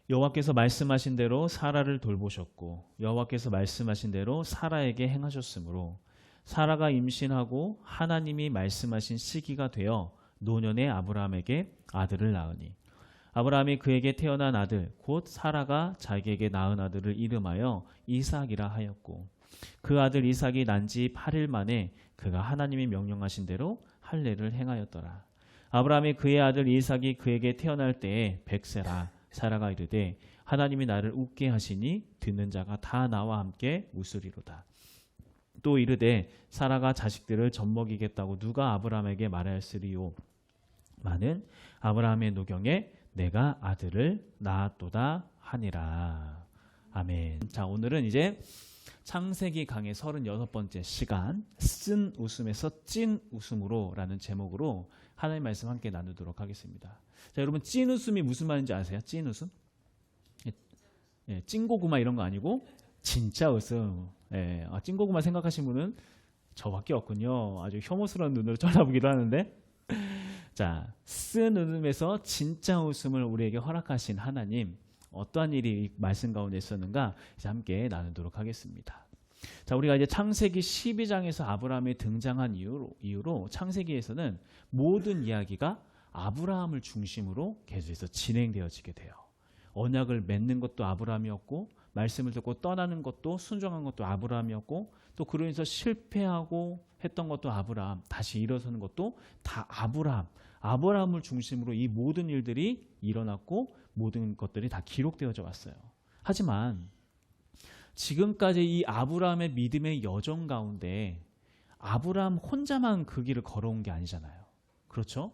여호와께서 말씀하신 대로 사라를 돌보셨고 여호와께서 말씀하신 대로 사라에게 행하셨으므로 사라가 임신하고 하나님이 말씀하신 시기가 되어 노년의 아브라함에게 아들을 낳으니 아브라함이 그에게 태어난 아들 곧 사라가 자기에게 낳은 아들을 이름하여 이삭이라 하였고 그 아들 이삭이 난 지 8일 만에 그가 하나님이 명령하신 대로 할례를 행하였더라. 아브라함이 그의 아들 이삭이 그에게 태어날 때에 100세라. 사라가 이르되 하나님이 나를 웃게 하시니 듣는 자가 다 나와 함께 웃으리로다. 또 이르되 사라가 자식들을 젖먹이겠다고 누가 아브라함에게 말하였으리요. 많은 아브라함의 노경에 내가 아들을 낳았도다 하니라. 아멘. 자, 오늘은 이제 창세기 강의 36번째 시간 쓴 웃음에서 찐 웃음으로 라는 제목으로 하나님 말씀 함께 나누도록 하겠습니다. 자, 여러분 찐 웃음이 무슨 말인지 아세요? 찐 웃음? 예, 찐고구마 이런 거 아니고 진짜 웃음. 예, 찐고구마 생각하신 분은 저밖에 없군요. 아주 혐오스러운 눈으로 쳐다보기도 하는데 자, 쓴 웃음에서 진짜 웃음을 우리에게 허락하신 하나님 어떠한 일이 이 말씀 가운데 있었는가 이제 함께 나누도록 하겠습니다. 자, 우리가 이제 창세기 12장에서 아브라함이 등장한 이후로 창세기에서는 모든 이야기가 아브라함을 중심으로 계속해서 진행되어지게 돼요. 언약을 맺는 것도 아브라함이었고 말씀을 듣고 떠나는 것도 순종한 것도 아브라함이었고 또 그로 인해서 실패하고 했던 것도 아브라함, 다시 일어서는 것도 다 아브라함을 중심으로 이 모든 일들이 일어났고 모든 것들이 다 기록되어져 왔어요. 하지만 지금까지 이 아브라함의 믿음의 여정 가운데 아브라함 혼자만 그 길을 걸어온 게 아니잖아요. 그렇죠?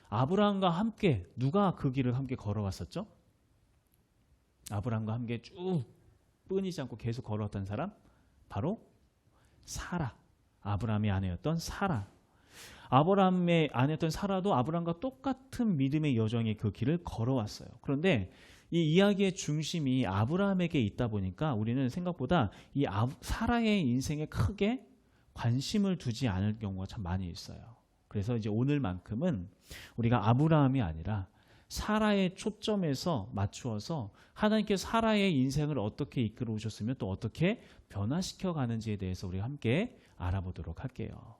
아브라함과 함께 누가 그 길을 함께 걸어왔었죠? 아브라함과 함께 쭉 끊이지 않고 계속 걸어왔던 사람 바로 사라. 아브라함의 아내였던 사라. 아브라함의 아내였던 사라도 아브라함과 똑같은 믿음의 여정의 그 길을 걸어왔어요. 그런데 이 이야기의 중심이 아브라함에게 있다 보니까 우리는 생각보다 이 사라의 인생에 크게 관심을 두지 않을 경우가 참 많이 있어요. 그래서 이제 오늘만큼은 우리가 아브라함이 아니라 사라의 초점에서 맞추어서 하나님께서 사라의 인생을 어떻게 이끌어 오셨으며 또 어떻게 변화시켜 가는지에 대해서 우리가 함께 알아보도록 할게요.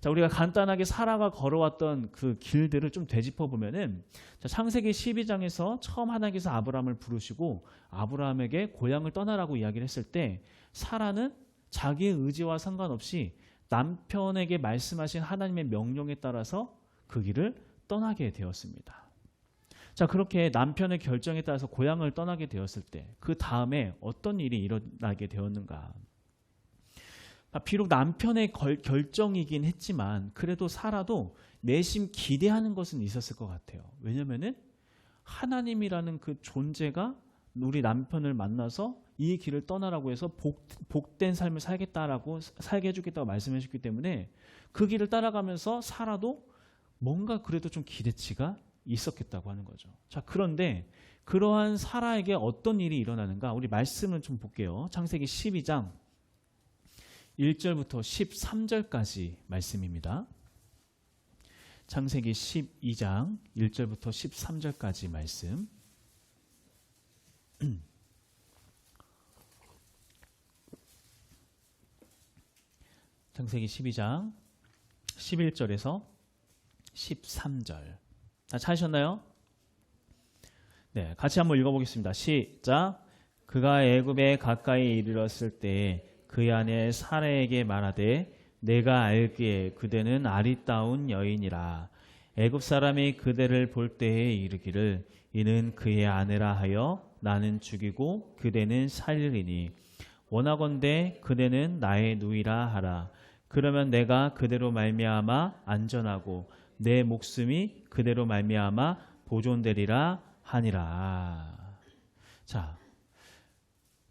자, 우리가 간단하게 사라가 걸어왔던 그 길들을 좀 되짚어 보면은 창세기 12장에서 처음 하나님께서 아브라함을 부르시고 아브라함에게 고향을 떠나라고 이야기를 했을 때 사라는 자기의 의지와 상관없이 남편에게 말씀하신 하나님의 명령에 따라서 그 길을 떠나게 되었습니다. 자, 그렇게 남편의 결정에 따라서 고향을 떠나게 되었을 때 그 다음에 어떤 일이 일어나게 되었는가? 비록 남편의 결정이긴 했지만 그래도 사라도 내심 기대하는 것은 있었을 것 같아요. 왜냐하면은 하나님이라는 그 존재가 우리 남편을 만나서 이 길을 떠나라고 해서 복된 삶을 살게 해주겠다고 말씀해 주셨기 때문에 그 길을 따라가면서 사라도 뭔가 그래도 좀 기대치가 있었겠다고 하는 거죠. 자, 그런데 그러한 사라에게 어떤 일이 일어나는가? 우리 말씀을 좀 볼게요. 창세기 12장 1절부터 13절까지 말씀입니다. 창세기 12장 1절부터 13절까지 말씀. 창세기 12장 11절에서 13절. 다 찾으셨나요? 네, 같이 한번 읽어보겠습니다. 시작. 그가 애굽에 가까이 이르렀을 때 그의 아내 사라에게 말하되 내가 알기에 그대는 아리따운 여인이라. 애굽 사람이 그대를 볼 때에 이르기를 이는 그의 아내라 하여 나는 죽이고 그대는 살리리니 원하건대 그대는 나의 누이라 하라. 그러면 내가 그대로 말미암아 안전하고 내 목숨이 그대로 말미암아 보존되리라 하니라. 자,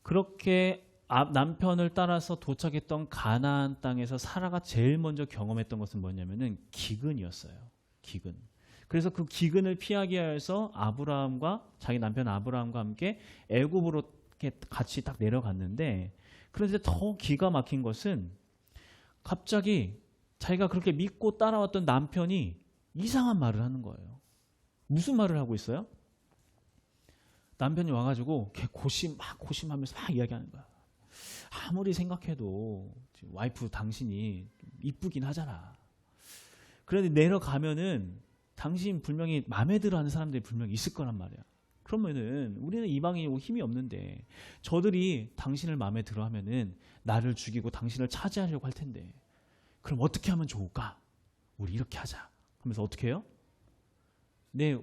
그렇게 남편을 따라서 도착했던 가나안 땅에서 사라가 제일 먼저 경험했던 것은 뭐냐면은 기근이었어요. 기근. 그래서 그 기근을 피하기 위해서 자기 남편 아브라함과 함께 애굽으로 같이 딱 내려갔는데, 그런데 더 기가 막힌 것은 갑자기 자기가 그렇게 믿고 따라왔던 남편이 이상한 말을 하는 거예요. 무슨 말을 하고 있어요? 남편이 와가지고 걔 고심하면서 막 이야기하는 거야. 아무리 생각해도 와이프 당신이 이쁘긴 하잖아. 그런데 내려가면은 당신 분명히 마음에 들어하는 사람들이 분명히 있을 거란 말이야. 그러면은 우리는 이방인이고 힘이 없는데 저들이 당신을 마음에 들어하면은 나를 죽이고 당신을 차지하려고 할 텐데 그럼 어떻게 하면 좋을까? 우리 이렇게 하자. 하면서 어떻게 해요? 내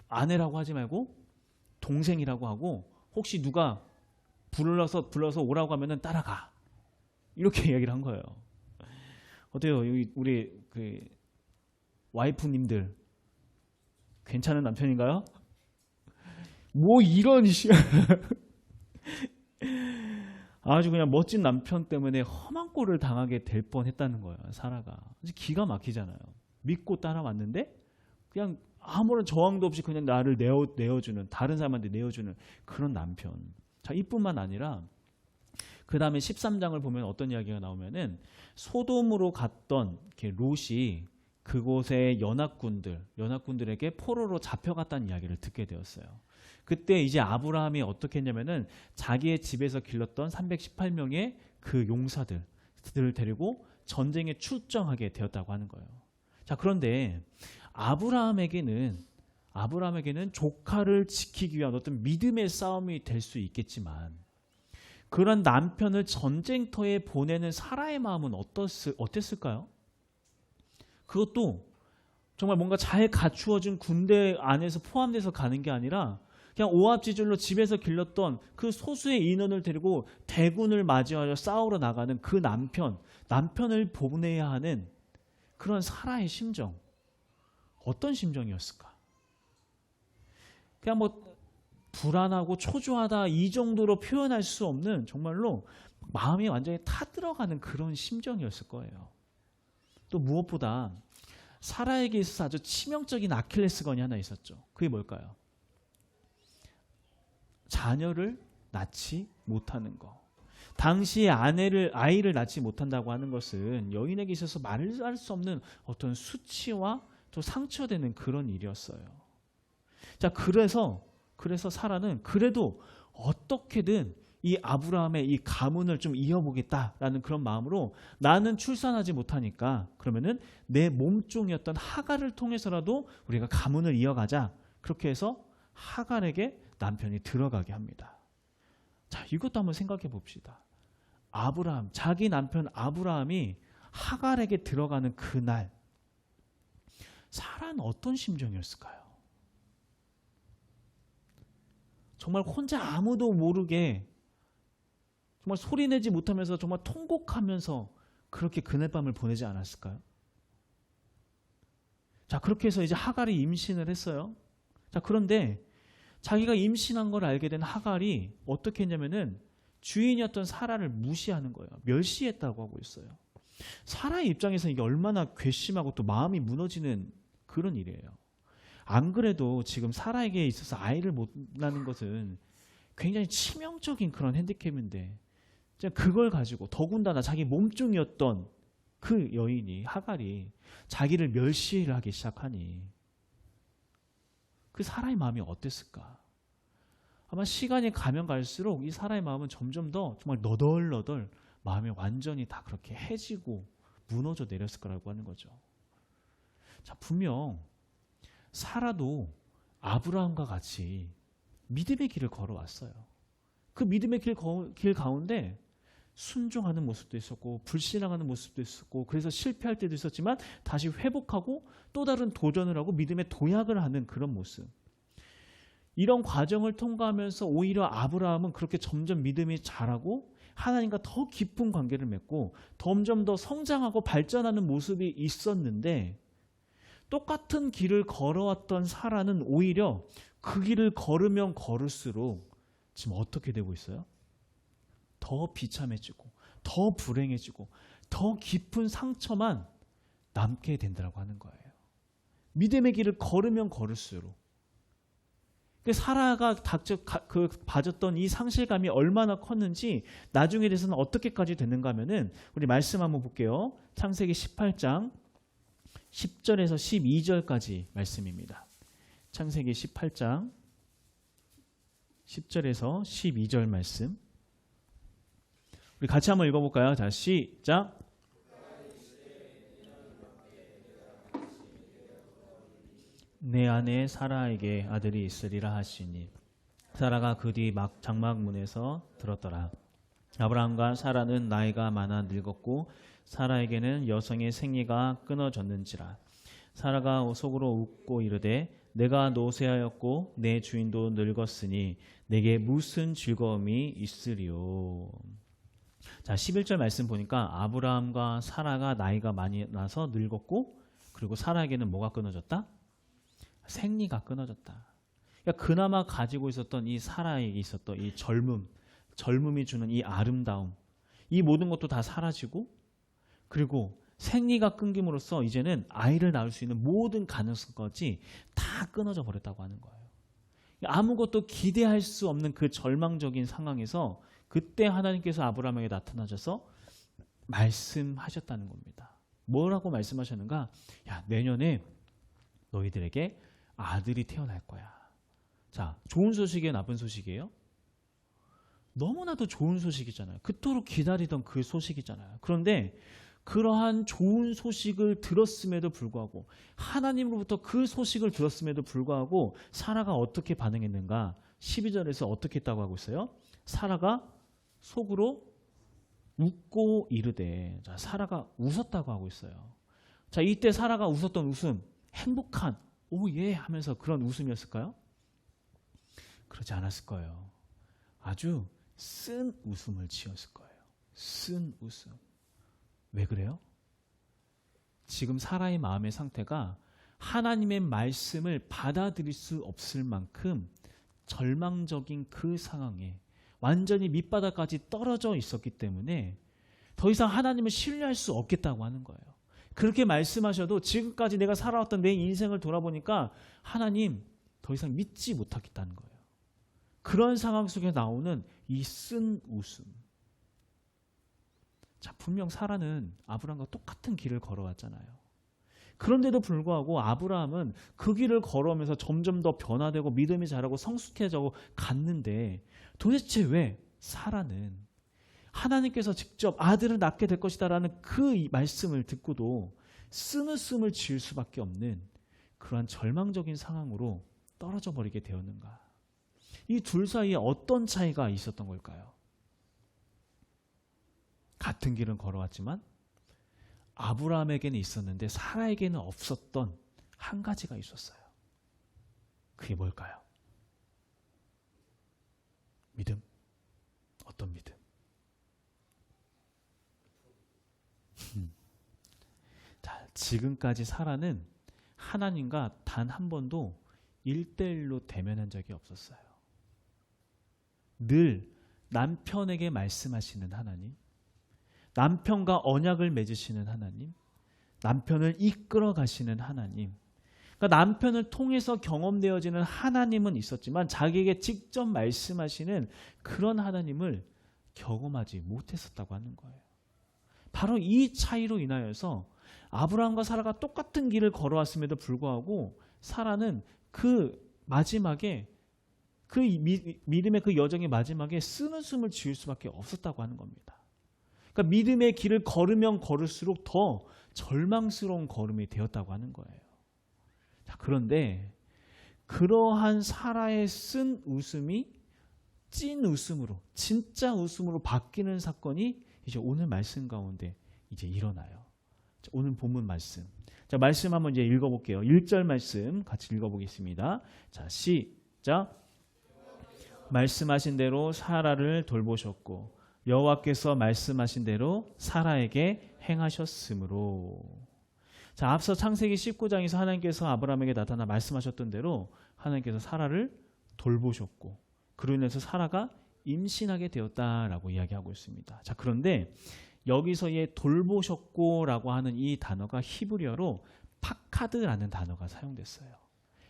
아내라고 하지 말고 동생이라고 하고 혹시 누가 불러서 오라고 하면은 따라가. 이렇게 이야기를 한 거예요. 어때요? 우리 그 와이프님들 괜찮은 남편인가요? 뭐 이런 아주 그냥 멋진 남편 때문에 험한 꼴을 당하게 될 뻔했다는 거예요. 사라가 기가 막히잖아요. 믿고 따라왔는데 그냥 아무런 저항도 없이 그냥 나를 내어주는 다른 사람한테 내어주는 그런 남편. 자, 이뿐만 아니라 그 다음에 13장을 보면 어떤 이야기가 나오면은 소돔으로 갔던 롯이 그곳의 연합군들에게 포로로 잡혀갔다는 이야기를 듣게 되었어요. 그때 이제 아브라함이 어떻게 했냐면은 자기의 집에서 길렀던 318명의 그 용사들을 데리고 전쟁에 출정하게 되었다고 하는 거예요. 자, 그런데 아브라함에게는 조카를 지키기 위한 어떤 믿음의 싸움이 될 수 있겠지만 그런 남편을 전쟁터에 보내는 사라의 마음은 어땠을까요? 그것도 정말 뭔가 잘 갖추어진 군대 안에서 포함돼서 가는 게 아니라 그냥 오합지졸로 집에서 길렀던 그 소수의 인원을 데리고 대군을 맞이하여 싸우러 나가는 그 남편을 보내야 하는 그런 사라의 심정, 어떤 심정이었을까? 그냥 뭐 불안하고 초조하다 이 정도로 표현할 수 없는 정말로 마음이 완전히 타들어가는 그런 심정이었을 거예요. 또 무엇보다 사라에게 있어서 아주 치명적인 아킬레스건이 하나 있었죠. 그게 뭘까요? 자녀를 낳지 못하는 거. 당시에 아이를 낳지 못한다고 하는 것은 여인에게 있어서 말할 수 없는 어떤 수치와 또 상처되는 그런 일이었어요. 자, 그래서 사라는 그래도 어떻게든 이 아브라함의 이 가문을 좀 이어보겠다라는 그런 마음으로 나는 출산하지 못하니까 그러면은 내 몸종이었던 하갈을 통해서라도 우리가 가문을 이어가자. 그렇게 해서 하갈에게 남편이 들어가게 합니다. 자, 이것도 한번 생각해 봅시다. 자기 남편 아브라함이 하갈에게 들어가는 그날 사라는 어떤 심정이었을까요? 정말 혼자 아무도 모르게 정말 소리내지 못하면서 정말 통곡하면서 그렇게 그날 밤을 보내지 않았을까요? 자, 그렇게 해서 이제 하갈이 임신을 했어요. 자, 그런데 자기가 임신한 걸 알게 된 하갈이 어떻게 했냐면은 주인이었던 사라를 무시하는 거예요. 멸시했다고 하고 있어요. 사라의 입장에서 이게 얼마나 괘씸하고 또 마음이 무너지는 그런 일이에요. 안 그래도 지금 사라에게 있어서 아이를 못 낳는 것은 굉장히 치명적인 그런 핸디캡인데 그걸 가지고 더군다나 자기 몸종이었던 그 여인이 하갈이 자기를 멸시를 하기 시작하니 그 사라의 마음이 어땠을까? 아마 시간이 가면 갈수록 이 사라의 마음은 점점 더 정말 너덜너덜 마음이 완전히 다 그렇게 해지고 무너져 내렸을 거라고 하는 거죠. 자, 분명 사라도 아브라함과 같이 믿음의 길을 걸어왔어요. 그 믿음의 길 가운데 순종하는 모습도 있었고 불신앙하는 모습도 있었고 그래서 실패할 때도 있었지만 다시 회복하고 또 다른 도전을 하고 믿음의 도약을 하는 그런 모습. 이런 과정을 통과하면서 오히려 아브라함은 그렇게 점점 믿음이 자라고 하나님과 더 깊은 관계를 맺고 점점 더 성장하고 발전하는 모습이 있었는데 똑같은 길을 걸어왔던 사라는 오히려 그 길을 걸으면 걸을수록 지금 어떻게 되고 있어요? 더 비참해지고 더 불행해지고 더 깊은 상처만 남게 된다고 하는 거예요. 믿음의 길을 걸으면 걸을수록 사라가 가졌던 이 상실감이 얼마나 컸는지 나중에 대해서는 어떻게까지 됐는가 하면은 우리 말씀 한번 볼게요. 창세기 18장 10절에서 12절까지 말씀입니다. 창세기 18장 10절에서 12절 말씀. 우리 같이 한번 읽어볼까요? 자, 시작. 내 아내 사라에게 아들이 있으리라 하시니 사라가 그 뒤 막 장막문에서 들었더라. 아브라함과 사라는 나이가 많아 늙었고 사라에게는 여성의 생리가 끊어졌는지라. 사라가 속으로 웃고 이르되 내가 노쇠하였고 내 주인도 늙었으니 내게 무슨 즐거움이 있으리요. 자, 11절 말씀 보니까 아브라함과 사라가 나이가 많이 나서 늙었고, 그리고 사라에게는 뭐가 끊어졌다? 생리가 끊어졌다. 그러니까 그나마 가지고 있었던 이 사라에게 있었던 이 젊음이 주는 이 아름다움, 이 모든 것도 다 사라지고, 그리고 생리가 끊김으로써 이제는 아이를 낳을 수 있는 모든 가능성까지 다 끊어져 버렸다고 하는 거예요. 아무것도 기대할 수 없는 그 절망적인 상황에서 그때 하나님께서 아브라함에게 나타나셔서 말씀하셨다는 겁니다. 뭐라고 말씀하셨는가? 야, 내년에 너희들에게 아들이 태어날 거야. 자, 좋은 소식이에요, 나쁜 소식이에요? 너무나도 좋은 소식이잖아요. 그토록 기다리던 그 소식이잖아요. 그런데 그러한 좋은 소식을 들었음에도 불구하고, 하나님으로부터 그 소식을 들었음에도 불구하고 사라가 어떻게 반응했는가? 12절에서 어떻게 했다고 하고 있어요? 사라가 속으로 웃고 이르되. 자, 사라가 웃었다고 하고 있어요. 자, 이때 사라가 웃었던 웃음, 행복한 오예 하면서 그런 웃음이었을까요? 그러지 않았을 거예요. 아주 쓴 웃음을 지었을 거예요. 쓴 웃음. 왜 그래요? 지금 사라의 마음의 상태가 하나님의 말씀을 받아들일 수 없을 만큼 절망적인 그 상황에 완전히 밑바닥까지 떨어져 있었기 때문에 더 이상 하나님을 신뢰할 수 없겠다고 하는 거예요. 그렇게 말씀하셔도 지금까지 내가 살아왔던 내 인생을 돌아보니까 하나님 더 이상 믿지 못하겠다는 거예요. 그런 상황 속에 나오는 이 쓴 웃음. 자, 분명 사라는 아브라함과 똑같은 길을 걸어왔잖아요. 그런데도 불구하고 아브라함은 그 길을 걸어오면서 점점 더 변화되고 믿음이 자라고 성숙해져 갔는데, 도대체 왜 사라는 하나님께서 직접 아들을 낳게 될 것이다라는 그 말씀을 듣고도 쓴웃음을 지을 수밖에 없는 그러한 절망적인 상황으로 떨어져 버리게 되었는가? 이 둘 사이에 어떤 차이가 있었던 걸까요? 같은 길은 걸어왔지만 아브라함에게는 있었는데 사라에게는 없었던 한 가지가 있었어요. 그게 뭘까요? 믿음. 어떤 믿음? 자, 지금까지 사라는 하나님과 단 한 번도 1대1로 대면한 적이 없었어요. 늘 남편에게 말씀하시는 하나님, 남편과 언약을 맺으시는 하나님, 남편을 이끌어 가시는 하나님, 그러니까 남편을 통해서 경험되어지는 하나님은 있었지만 자기에게 직접 말씀하시는 그런 하나님을 경험하지 못했었다고 하는 거예요. 바로 이 차이로 인하여서 아브라함과 사라가 똑같은 길을 걸어왔음에도 불구하고 사라는 그 마지막에 그 믿음의 그 여정의 마지막에 쓴웃음을 지을 수밖에 없었다고 하는 겁니다. 그러니까 믿음의 길을 걸으면 걸을수록 더 절망스러운 걸음이 되었다고 하는 거예요. 자, 그런데 그러한 사라의 쓴 웃음이 찐 웃음으로, 진짜 웃음으로 바뀌는 사건이 이제 오늘 말씀 가운데 이제 일어나요. 자, 오늘 본문 말씀. 자, 말씀 한번 이제 읽어볼게요. 1절 말씀 같이 읽어보겠습니다. 자, 시작. 말씀하신 대로 사라를 돌보셨고 여호와께서 말씀하신 대로 사라에게 행하셨으므로. 자, 앞서 창세기 19장에서 하나님께서 아브라함에게 나타나 말씀하셨던 대로 하나님께서 사라를 돌보셨고 그로 인해서 사라가 임신하게 되었다라고 이야기하고 있습니다. 자, 그런데 여기서의 돌보셨고라고 하는 이 단어가 히브리어로 파카드라는 단어가 사용됐어요.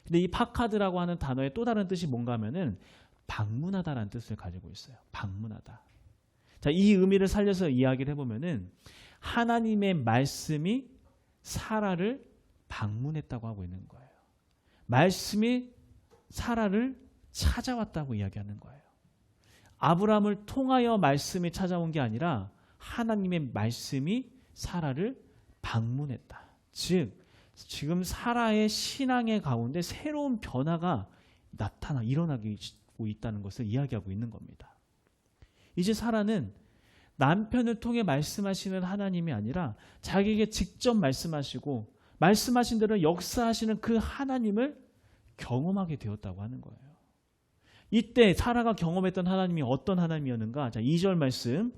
근데 이 파카드라고 하는 단어의 또 다른 뜻이 뭔가 하면은 방문하다라는 뜻을 가지고 있어요. 방문하다. 자, 이 의미를 살려서 이야기를 해보면은 하나님의 말씀이 사라를 방문했다고 하고 있는 거예요. 말씀이 사라를 찾아왔다고 이야기하는 거예요. 아브라함을 통하여 말씀이 찾아온 게 아니라 하나님의 말씀이 사라를 방문했다. 즉 지금 사라의 신앙의 가운데 새로운 변화가 일어나고 있다는 것을 이야기하고 있는 겁니다. 이제 사라는 남편을 통해 말씀하시는 하나님이 아니라 자기에게 직접 말씀하시고 말씀하신 대로 역사하시는 그 하나님을 경험하게 되었다고 하는 거예요. 이때 사라가 경험했던 하나님이 어떤 하나님이었는가? 자, 2절 말씀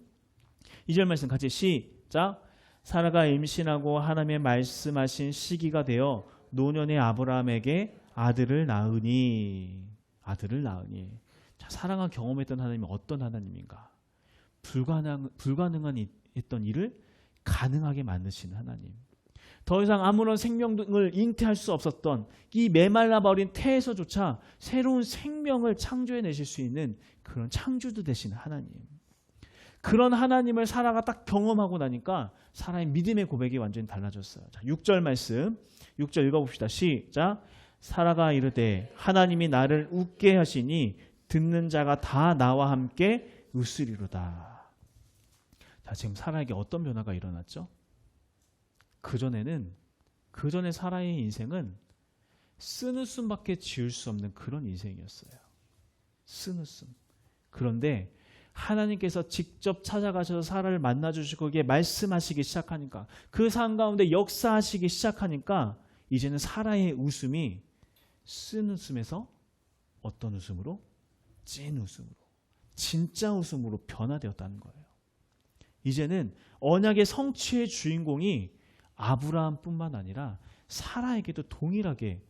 같이 시작. 사라가 임신하고 하나님의 말씀하신 시기가 되어 노년의 아브라함에게 아들을 낳으니. 자, 사라가 경험했던 하나님이 어떤 하나님인가? 불가능한 했던 일을 가능하게 만드시는 하나님. 더 이상 아무런 생명을 잉태할 수 없었던 이 메말라버린 태에서조차 새로운 생명을 창조해내실 수 있는 그런 창조주 되시는 하나님. 그런 하나님을 사라가 딱 경험하고 나니까 사라의 믿음의 고백이 완전히 달라졌어요. 자, 6절 말씀 6절 읽어봅시다. 시작. 사라가 이르되 하나님이 나를 웃게 하시니 듣는 자가 다 나와 함께 웃으리로다. 자, 지금 사라에게 어떤 변화가 일어났죠? 그전에 사라의 인생은 쓴웃음밖에 지을 수 없는 그런 인생이었어요. 쓴웃음. 그런데 하나님께서 직접 찾아가셔서 사라를 만나주시고 거기에 말씀하시기 시작하니까 그 삶 가운데 역사하시기 시작하니까 이제는 사라의 웃음이 쓴웃음에서 어떤 웃음으로? 찐 웃음으로, 진짜 웃음으로 변화되었다는 거예요. 이제는 언약의 성취의 주인공이 아브라함뿐만 아니라 사라에게도 동일하게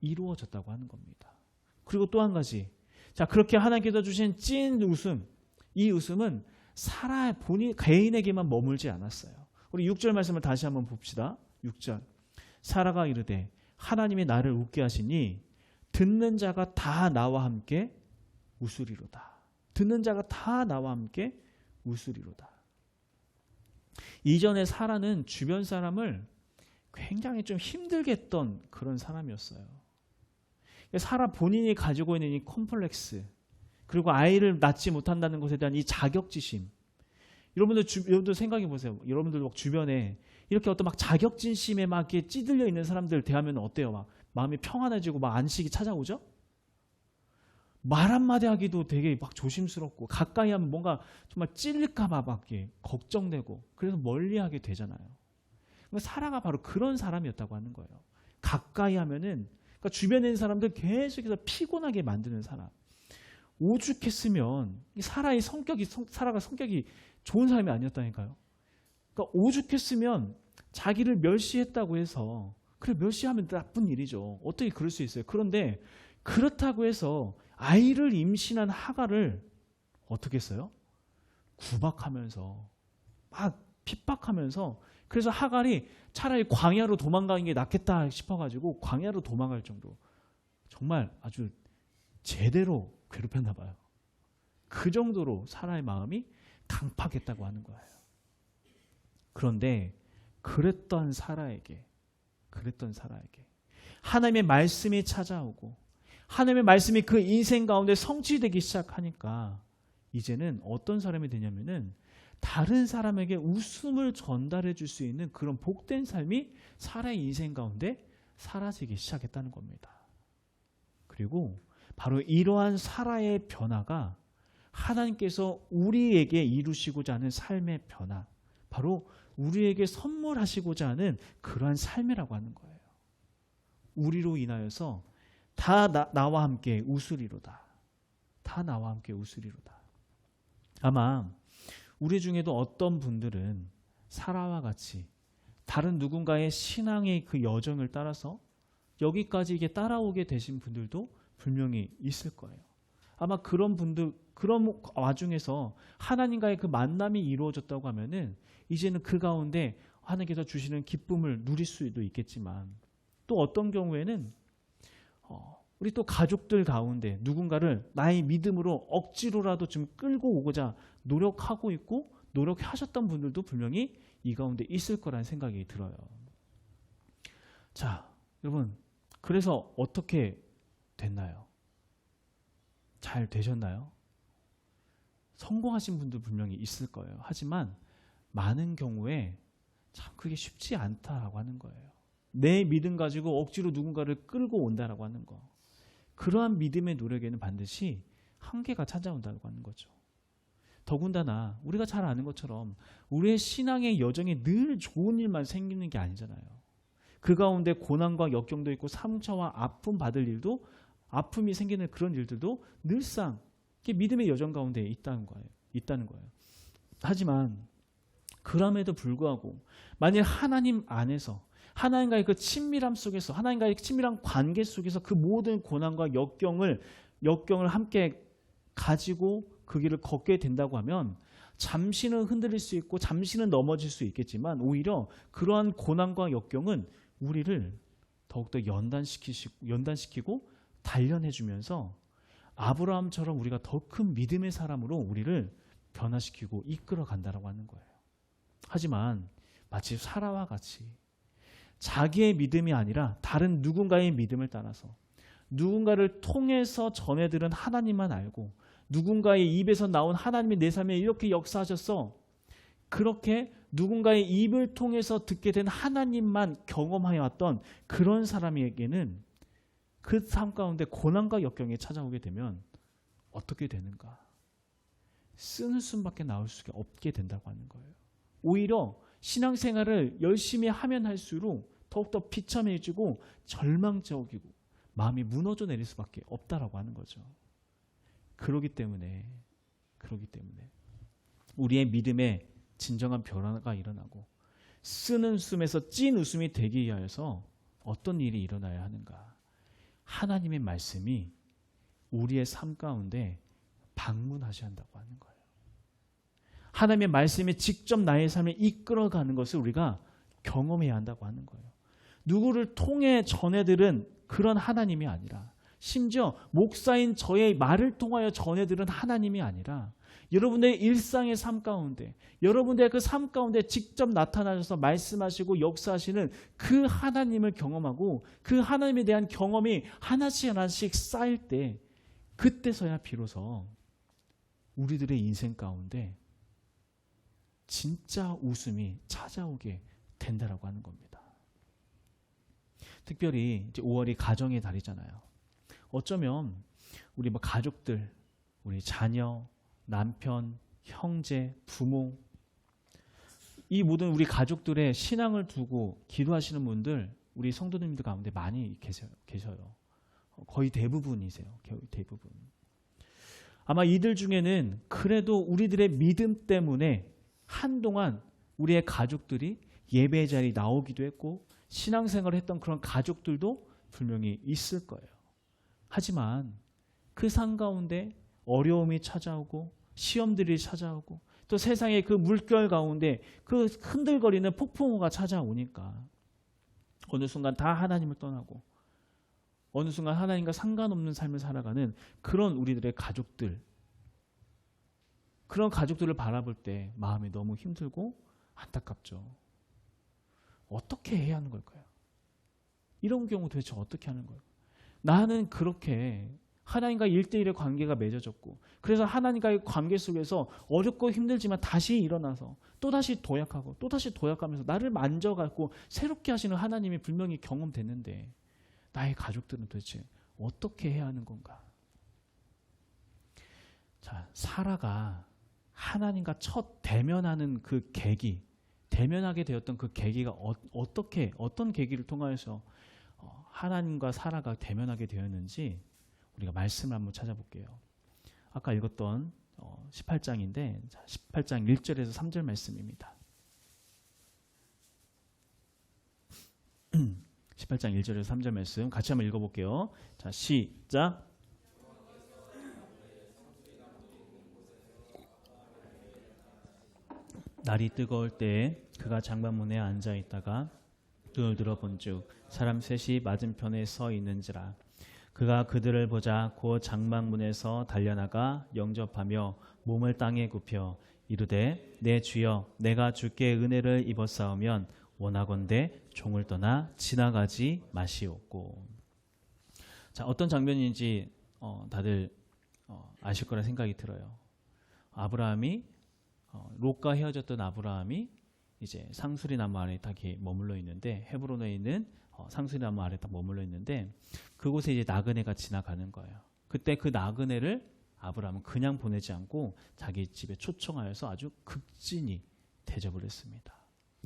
이루어졌다고 하는 겁니다. 그리고 또 한 가지, 자, 그렇게 하나님께서 주신 찐 웃음, 이 웃음은 사라 본인 개인에게만 머물지 않았어요. 우리 6절 말씀을 다시 한번 봅시다. 6절. 사라가 이르되 하나님이 나를 웃게 하시니 듣는 자가 다 나와 함께 웃으리로다. 듣는 자가 다 나와 함께 웃으리로다. 이전에 사라는 주변 사람을 굉장히 좀 힘들게 했던 그런 사람이었어요. 사라 본인이 가지고 있는 이 콤플렉스, 그리고 아이를 낳지 못한다는 것에 대한 이 자격지심. 여러분들 생각해 보세요. 여러분들 막 주변에 이렇게 어떤 막 자격지심에 막 이렇게 찌들려 있는 사람들 대하면 어때요? 막 마음이 평안해지고 막 안식이 찾아오죠? 말 한마디 하기도 되게 막 조심스럽고 가까이 하면 뭔가 정말 찔릴까봐 막 걱정되고 그래서 멀리하게 되잖아요. 사라가 바로 그런 사람이었다고 하는 거예요. 가까이 하면은 그러니까 주변에 있는 사람들 계속해서 피곤하게 만드는 사람. 오죽했으면 사라가 성격이 좋은 사람이 아니었다니까요. 그러니까 오죽했으면 자기를 멸시했다고 해서 그래 멸시하면 나쁜 일이죠. 어떻게 그럴 수 있어요. 그런데 그렇다고 해서 아이를 임신한 하갈을 어떻게 했어요? 구박하면서 막 핍박하면서 그래서 하갈이 차라리 광야로 도망가는 게 낫겠다 싶어가지고 광야로 도망갈 정도 정말 아주 제대로 괴롭혔나 봐요. 그 정도로 사라의 마음이 강팍했다고 하는 거예요. 그런데 그랬던 사라에게 하나님의 말씀이 찾아오고 하나님의 말씀이 그 인생 가운데 성취되기 시작하니까 이제는 어떤 사람이 되냐면은 다른 사람에게 웃음을 전달해 줄 수 있는 그런 복된 삶이 사라의 인생 가운데 사라지기 시작했다는 겁니다. 그리고 바로 이러한 사라의 변화가 하나님께서 우리에게 이루시고자 하는 삶의 변화, 바로 우리에게 선물하시고자 하는 그러한 삶이라고 하는 거예요. 우리로 인하여서 다 나와 함께 웃으리로다. 다 나와 함께 웃으리로다. 아마 우리 중에도 어떤 분들은 사라와 같이 다른 누군가의 신앙의 그 여정을 따라서 여기까지 이게 따라오게 되신 분들도 분명히 있을 거예요. 아마 그런 와중에서 하나님과의 그 만남이 이루어졌다고 하면은 이제는 그 가운데 하나님께서 주시는 기쁨을 누릴 수도 있겠지만 또 어떤 경우에는 우리 또 가족들 가운데 누군가를 나의 믿음으로 억지로라도 좀 끌고 오고자 노력하고 있고 노력하셨던 분들도 분명히 이 가운데 있을 거라는 생각이 들어요. 자, 여러분, 그래서 어떻게 됐나요? 잘 되셨나요? 성공하신 분들 분명히 있을 거예요. 하지만 많은 경우에 참 그게 쉽지 않다라고 하는 거예요. 내 믿음 가지고 억지로 누군가를 끌고 온다라고 하는 거. 그러한 믿음의 노력에는 반드시 한계가 찾아온다고 하는 거죠. 더군다나 우리가 잘 아는 것처럼 우리의 신앙의 여정이 늘 좋은 일만 생기는 게 아니잖아요. 그 가운데 고난과 역경도 있고 상처와 아픔 받을 일도, 아픔이 생기는 그런 일들도 늘상 믿음의 여정 가운데 있다는 거예요. 하지만 그럼에도 불구하고 만일 하나님 안에서 하나님과의 그 친밀함 속에서, 하나님과의 친밀한 관계 속에서 그 모든 고난과 역경을 함께 가지고 그 길을 걷게 된다고 하면 잠시는 흔들릴 수 있고 잠시는 넘어질 수 있겠지만 오히려 그러한 고난과 역경은 우리를 더욱더 연단시키고 단련해주면서 아브라함처럼 우리가 더 큰 믿음의 사람으로 우리를 변화시키고 이끌어 간다고 하는 거예요. 하지만 마치 사라와 같이 자기의 믿음이 아니라 다른 누군가의 믿음을 따라서 누군가를 통해서 전해들은 하나님만 알고 누군가의 입에서 나온 하나님이 내 삶에 이렇게 역사하셨어. 그렇게 누군가의 입을 통해서 듣게 된 하나님만 경험하여 왔던 그런 사람에게는 그 삶 가운데 고난과 역경이 찾아오게 되면 어떻게 되는가? 쓰는 숨밖에 나올 수가 없게 된다고 하는 거예요. 오히려 신앙생활을 열심히 하면 할수록 더욱더 비참해지고 절망적이고 마음이 무너져 내릴 수밖에 없다라고 하는 거죠. 그러기 때문에 우리의 믿음에 진정한 변화가 일어나고 쓰는 숨에서 찐 웃음이 되기 위하여서 어떤 일이 일어나야 하는가? 하나님의 말씀이 우리의 삶 가운데 방문하셔야 한다고 하는 거예요. 하나님의 말씀이 직접 나의 삶을 이끌어가는 것을 우리가 경험해야 한다고 하는 거예요. 누구를 통해 전해들은 그런 하나님이 아니라, 심지어 목사인 저의 말을 통하여 전해들은 하나님이 아니라 여러분의 일상의 삶 가운데, 여러분의 그 삶 가운데 직접 나타나셔서 말씀하시고 역사하시는 그 하나님을 경험하고 그 하나님에 대한 경험이 하나씩 쌓일 때, 그때서야 비로소 우리들의 인생 가운데 진짜 웃음이 찾아오게 된다라고 하는 겁니다. 특별히 이제 5월이 가정의 달이잖아요. 어쩌면 우리 가족들, 우리 자녀, 남편, 형제, 부모, 이 모든 우리 가족들의 신앙을 두고 기도하시는 분들, 우리 성도님들 가운데 많이 계셔요. 거의 대부분이세요. 거의 대부분. 아마 이들 중에는 그래도 우리들의 믿음 때문에 한동안 우리의 가족들이 예배 자리에 나오기도 했고 신앙생활을 했던 그런 가족들도 분명히 있을 거예요. 하지만 그 삶 가운데 어려움이 찾아오고 시험들이 찾아오고 또 세상의 그 물결 가운데 그 흔들거리는 폭풍우가 찾아오니까 어느 순간 다 하나님을 떠나고 어느 순간 하나님과 상관없는 삶을 살아가는 그런 우리들의 가족들, 그런 가족들을 바라볼 때 마음이 너무 힘들고 안타깝죠. 어떻게 해야 하는 걸까요? 이런 경우 도대체 어떻게 하는 걸까요? 나는 그렇게 하나님과 1대1의 관계가 맺어졌고 그래서 하나님과의 관계 속에서 어렵고 힘들지만 다시 일어나서 또다시 도약하고 또다시 도약하면서 나를 만져갖고 새롭게 하시는 하나님이 분명히 경험됐는데 나의 가족들은 도대체 어떻게 해야 하는 건가? 자, 사라가 하나님과 첫 대면하는 그 계기, 대면하게 되었던 그 계기가 어떤 계기를 통하여서 하나님과 사라가 대면하게 되었는지 우리가 말씀을 한번 찾아볼게요. 아까 읽었던 18장인데 18장 1절에서 3절 말씀입니다. 18장 1절에서 3절 말씀 같이 한번 읽어볼게요. 자, 시작. 날이 뜨거울 때에 그가 장막문에 앉아 있다가 눈을 들어본즉 사람 셋이 맞은편에 서 있는지라. 그가 그들을 보자 곧 장막문에서 달려나가 영접하며 몸을 땅에 굽혀 이르되 내 주여 내가 주께 은혜를 입었사오면 원하건대 종을 떠나 지나가지 마시옵고. 자, 어떤 장면인지 다들 아실 거라 생각이 들어요. 아브라함이 롯과 헤어졌던 아브라함이 이제 상수리 나무 아래 딱 머물러 있는데, 헤브론에 있는 상수리 나무 아래 딱 머물러 있는데, 그곳에 이제 나그네가 지나가는 거예요. 그때 그 나그네를 아브라함은 그냥 보내지 않고 자기 집에 초청하여서 아주 극진히 대접을 했습니다.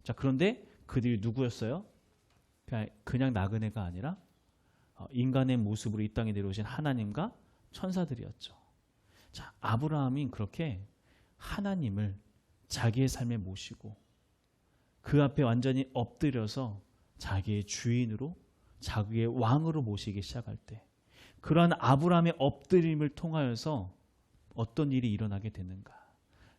자, 그런데 그들이 누구였어요? 그냥 나그네가 아니라 인간의 모습으로 이 땅에 내려오신 하나님과 천사들이었죠. 자, 아브라함이 그렇게 하나님을 자기의 삶에 모시고 그 앞에 완전히 엎드려서 자기의 주인으로, 자기의 왕으로 모시기 시작할 때, 그러한 아브라함의 엎드림을 통하여서 어떤 일이 일어나게 되는가?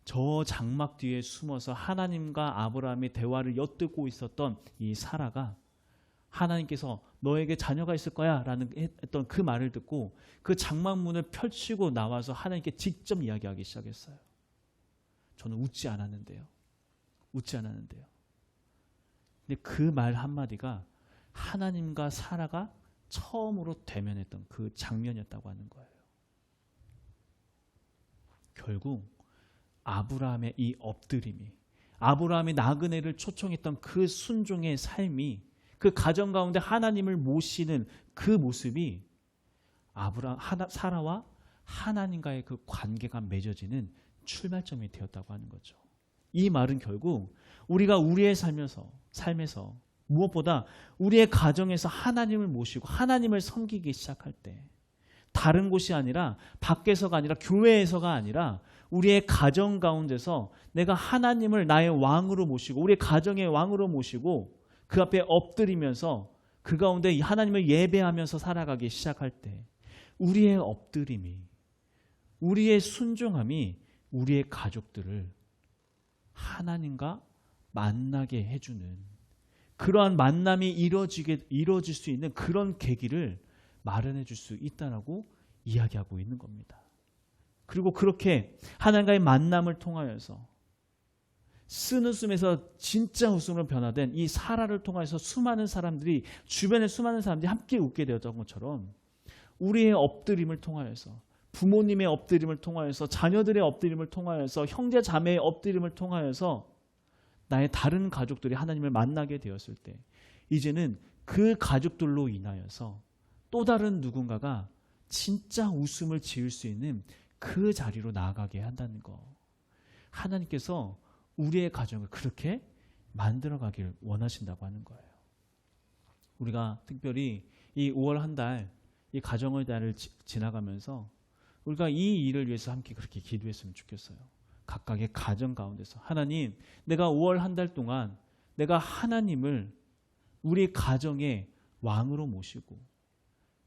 저 장막 뒤에 숨어서 하나님과 아브라함의 대화를 엿듣고 있었던 이 사라가 하나님께서 너에게 자녀가 있을 거야 라는 했던 그 말을 듣고 그 장막문을 펼치고 나와서 하나님께 직접 이야기하기 시작했어요. 저는 웃지 않았는데요. 근데 그 말 한마디가 하나님과 사라가 처음으로 대면했던 그 장면이었다고 하는 거예요. 결국 아브라함의 이 엎드림이, 아브라함의 나그네를 초청했던 그 순종의 삶이, 그 가정 가운데 하나님을 모시는 그 모습이 사라와 하나님과의 그 관계가 맺어지는 출발점이 되었다고 하는 거죠. 이 말은 결국 우리가 우리의 삶에서 무엇보다 우리의 가정에서 하나님을 모시고 하나님을 섬기기 시작할 때, 다른 곳이 아니라, 밖에서가 아니라, 교회에서가 아니라 우리의 가정 가운데서 내가 하나님을 나의 왕으로 모시고 우리의 가정의 왕으로 모시고 그 앞에 엎드리면서 그 가운데 하나님을 예배하면서 살아가기 시작할 때, 우리의 엎드림이, 우리의 순종함이 우리의 가족들을 하나님과 만나게 해주는, 그러한 만남이 이루어질 수 있는 그런 계기를 마련해 줄 수 있다라고 이야기하고 있는 겁니다. 그리고 그렇게 하나님과의 만남을 통하여서 쓴 웃음에서 진짜 웃음으로 변화된 이 사라를 통해서 수많은 사람들이, 주변의 수많은 사람들이 함께 웃게 되었던 것처럼, 우리의 엎드림을 통하여서, 부모님의 엎드림을 통하여서, 자녀들의 엎드림을 통하여서, 형제 자매의 엎드림을 통하여서 나의 다른 가족들이 하나님을 만나게 되었을 때, 이제는 그 가족들로 인하여서 또 다른 누군가가 진짜 웃음을 지을 수 있는 그 자리로 나아가게 한다는 거. 하나님께서 우리의 가정을 그렇게 만들어가길 원하신다고 하는 거예요. 우리가 특별히 이 5월 한 달, 이 가정의 달을 지나가면서 우리가 이 일을 위해서 함께 그렇게 기도했으면 좋겠어요. 각각의 가정 가운데서 하나님, 내가 5월 한 달 동안 내가 하나님을 우리 가정의 왕으로 모시고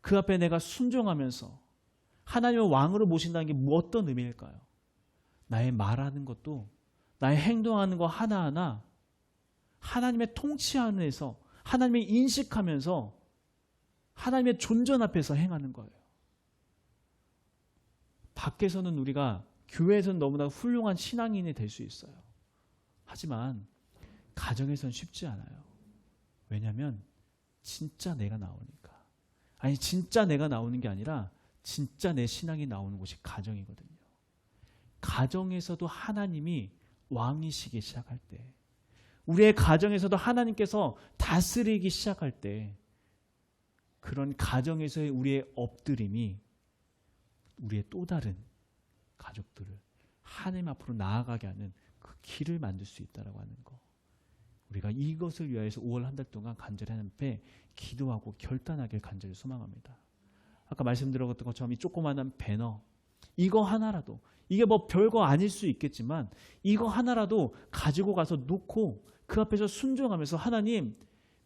그 앞에 내가 순종하면서 하나님을 왕으로 모신다는 게 어떤 의미일까요? 나의 말하는 것도, 나의 행동하는 거 하나하나 하나님의 통치 안에서, 하나님의 인식하면서 하나님의 존전 앞에서 행하는 거예요. 밖에서는 우리가, 교회에서는 너무나 훌륭한 신앙인이 될 수 있어요. 하지만 가정에서는 쉽지 않아요. 왜냐하면 진짜 내가 나오니까. 아니, 진짜 내가 나오는 게 아니라 진짜 내 신앙이 나오는 곳이 가정이거든요. 가정에서도 하나님이 왕이시기 시작할 때, 우리의 가정에서도 하나님께서 다스리기 시작할 때, 그런 가정에서의 우리의 엎드림이 우리의 또 다른 가족들을 하나님 앞으로 나아가게 하는 그 길을 만들 수 있다고 하는 거. 우리가 이것을 위하여서 5월 한 달 동안 간절히 하나님 앞에 기도하고 결단하길 간절히 소망합니다. 아까 말씀드렸던 것처럼 이 조그마한 배너, 이거 하나라도, 이게 뭐 별거 아닐 수 있겠지만 이거 하나라도 가지고 가서 놓고 그 앞에서 순종하면서, 하나님,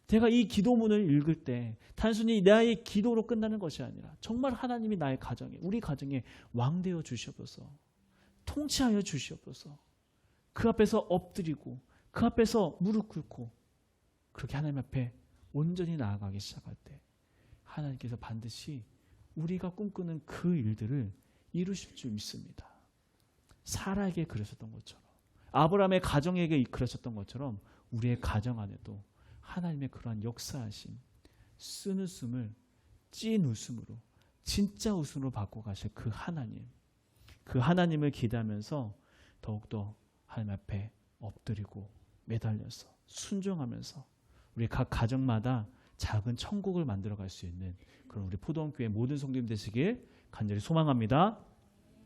제가 이 기도문을 읽을 때 단순히 나의 기도로 끝나는 것이 아니라 정말 하나님이 나의 가정에, 우리 가정에 왕되어 주시옵소서, 통치하여 주시옵소서, 그 앞에서 엎드리고 그 앞에서 무릎 꿇고 그렇게 하나님 앞에 온전히 나아가기 시작할 때 하나님께서 반드시 우리가 꿈꾸는 그 일들을 이루실 줄 믿습니다. 사라에게 그러셨던 것처럼, 아브라함의 가정에게 그러셨던 것처럼 우리의 가정 안에도 하나님의 그러한 역사하심, 쓴 웃음을 찐 웃음으로, 진짜 웃음으로 바꿔가실 그 하나님, 그 하나님을 기대하면서 더욱더 하나님 앞에 엎드리고 매달려서 순종하면서 우리 각 가정마다 작은 천국을 만들어 갈 수 있는 그런 우리 포도원교회 모든 성도님 되시길 간절히 소망합니다.